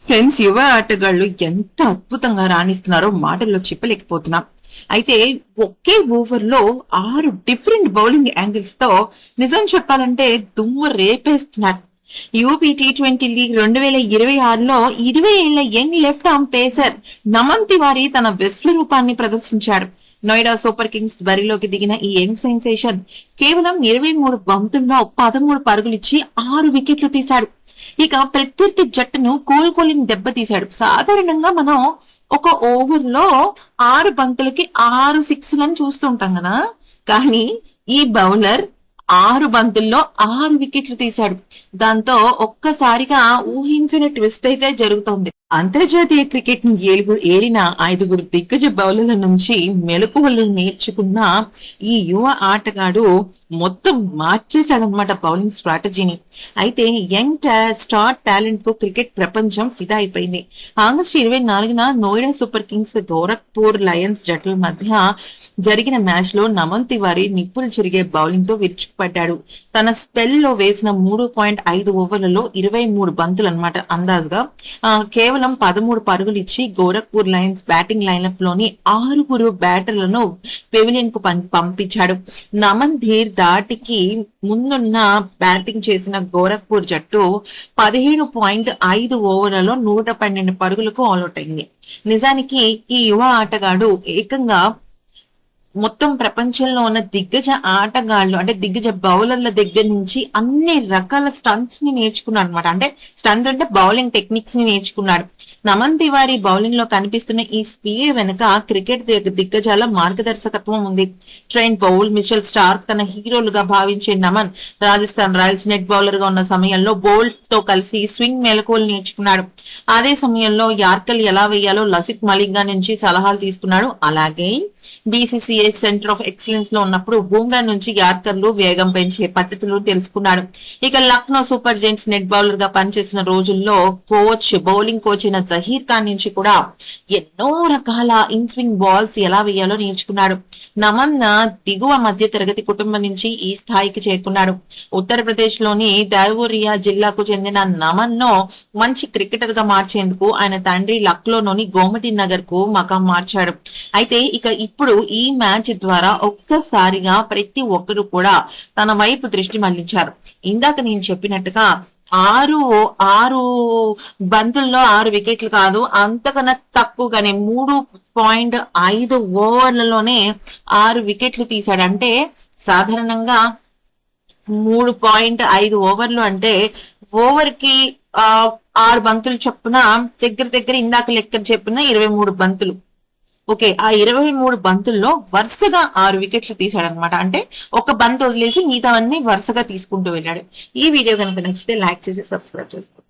Friends, యువ ఆటగాళ్లు ఎంత అద్భుతంగా రాణిస్తున్నారో మాటల్లో చెప్పలేకపోతున్నాం. అయితే ఒకే ఓవర్ లో 6 డిఫరెంట్ బౌలింగ్ యాంగిల్స్ తో నిజం చెప్పాలంటే దుమ్ము రేపేస్తున్నారు. యూపీ T20 లీగ్ 2026లో 20 ఏళ్ల young left arm pacer Naman Tiwari తన విశ్వరూపాన్ని ప్రదర్శించాడు. నోయిడా సూపర్ కింగ్స్ బరిలోకి దిగిన ఈ యంగ్ సెన్సేషన్ కేవలం 23 బంతుల్లో 13 పరుగులిచ్చి 6 వికెట్లు తీశాడు. ఇక ప్రత్యర్థి జట్టును కోలుకోలేని దెబ్బతీశాడు. సాధారణంగా మనం ఒక ఓవర్ లో 6 బంతులకి 6 సిక్స్లను చూస్తుంటాం కదా, కానీ ఈ బౌలర్ 6 బంతుల్లో 6 వికెట్లు తీశాడు. దాంతో ఒక్కసారిగా ఊహించని ట్విస్ట్ అయితే జరుగుతోంది. అంతర్జాతీయ క్రికెట్ ను ఏలిన 5 దిగ్గజ బౌలర్ల నుంచి మెలకువలు నేర్చుకున్న ఈ యువ ఆటగాడు మొత్తం మార్చేశాడనమాట బౌలింగ్ స్ట్రాటజీని. అయితే యంగ్ స్టార్ టాలెంట్ కు క్రికెట్ ప్రపంచం ఫిదా అయిపోయింది. ఆగస్టు 24న Noida Super Kings Gorakhpur Lions జట్ల మధ్య జరిగిన మ్యాచ్ లో నమన్ తివారీ నిప్పులు చెరిగే బౌలింగ్ తో విరుచుకుపడ్డాడు. తన స్పెల్ లో వేసిన 3.5 ఓవర్లలో 23 బంతులు అనమాట. అందాజుగా కేవలం 13 పరుగులు ఇచ్చి గోరఖ్పూర్ లయన్స్ బ్యాటింగ్ లైనప్ లోని 6 బ్యాటర్లను పెవిలియన్ కు పంపించాడు. నమన్ ధీర్ దాటికి ముందున్న బ్యాటింగ్ చేసిన గోరఖ్పూర్ జట్టు 15.5 ఓవర్లలో 112 పరుగులకు ఆల్అౌట్ అయింది. నిజానికి ఈ యువ ఆటగాడు ఏకంగా మొత్తం ప్రపంచంలో ఉన్న దిగ్గజ ఆటగాళ్లు అంటే దిగ్గజ బౌలర్ల దగ్గర నుంచి అన్ని రకాల స్టంట్స్ ని నేర్చుకున్నాడు అనమాట. అంటే స్టంట్స్ అంటే బౌలింగ్ టెక్నిక్స్ ని నేర్చుకున్నాడు. నమన్ తివారీ బౌలింగ్ లో కనిపిస్తున్న ఈ స్పీడ్ వెనుక క్రికెట్ దిగ్గజాల మార్గదర్శకత్వం ఉంది. ట్రెంట్ బౌల్, మిచెల్ స్టార్క్ తన హీరోలుగా భావించే Naman Rajasthan Royals net bowler గా ఉన్న సమయంలో బోల్ట్ తో కలిసి స్వింగ్ మెలకువలు నేర్చుకున్నాడు. అదే సమయంలో యార్కర్లు ఎలా వేయాలో లసిత్ మలిక్ గా నుంచి సలహాలు తీసుకున్నాడు. అలాగే BCCI సెంటర్ ఆఫ్ ఎక్సలెన్స్ లో ఉన్నప్పుడు బూమ్రా నుంచి యార్కర్లు వేగం పెంచే పద్ధతులు తెలుసుకున్నాడు. ఇక Lucknow super giants net bowler గా పనిచేసిన రోజుల్లో బౌలింగ్ కోచ్ అయిన జహీర్ ఖాన్ నుంచి కూడా ఎన్నో రకాల ఇన్ స్వింగ్ బాల్స్ ఎలా వేయాలో నేర్చుకున్నాడు. నమన్ దిగువ మధ్య తరగతి కుటుంబం నుంచి ఈ స్థాయికి చేరుకున్నాడు. ఉత్తరప్రదేశ్ లోని డైవోరియా జిల్లాకు చెందిన నమన్ ను మంచి క్రికెటర్ గా మార్చేందుకు ఆయన తండ్రి లక్నోలోని గోమతి నగర్ కు మకాం మార్చాడు. అయితే ఇక ఇప్పుడు ఈ మ్యాచ్ ద్వారా ఒక్కసారిగా ప్రతి ఒక్కరు కూడా తన వైపు దృష్టి మళ్లించారు. ఇందాక నేను చెప్పినట్టుగా 6 బంతుల్లో 6 వికెట్లు కాదు, అంతకన్నా తక్కువగానే 3.5 ఓవర్లలోనే 6 వికెట్లు తీశాడు. అంటే సాధారణంగా 3.5 ఓవర్లు అంటే ఓవర్ కి 6 బంతులు చొప్పున దగ్గర ఇందాక లెక్క చెప్పిన 23 బంతులు. ఓకే, ఆ 23 బంతుల్లో వరుసగా 6 వికెట్లు తీశాడనమాట. అంటే ఒక బంత్ వదిలేసి మిగతావన్నీ వరుసగా తీసుకుంటూ వెళ్ళాడు. ఈ వీడియో కనుక నచ్చితే లైక్ చేసి సబ్స్క్రైబ్ చేసుకోండి.